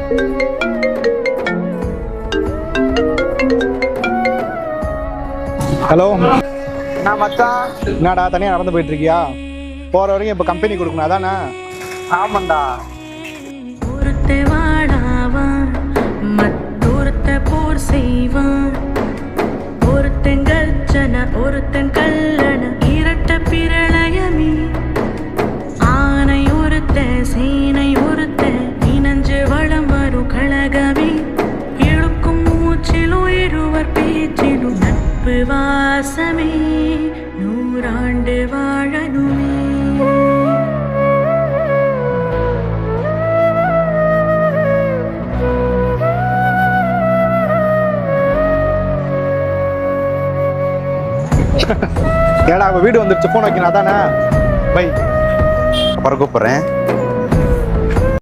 Hello, நான் மச்சான். என்னடா தனியாக நடந்து போயிட்டு இருக்கியா? போகிற வரைக்கும் இப்போ கம்பெனி கொடுக்கணும் அதானே? ஆமாண்டா. ஒருத்த வாடாவான், மற்றொருத்த போர் செய்வான். ஒருத்தன் கர்ஜன, ஒருத்தன் கல்லண, இரட்ட பிரளயமே. ஆனை ஒருத்த, சேனை ஒருத்த, இனஞ்சு வளம் வரும் கழகமே. இழுக்கும் மூச்சிலும் இருவர் பேச்சிலும் நட்பு வாசமே. நூறாண்டு வாழணுமே. ஏடா, அவள் வீடு வந்துருச்சு, ஃபோன் வைக்கணும் அதானே? பை. அப்புறம் கூப்பிட்றேன்.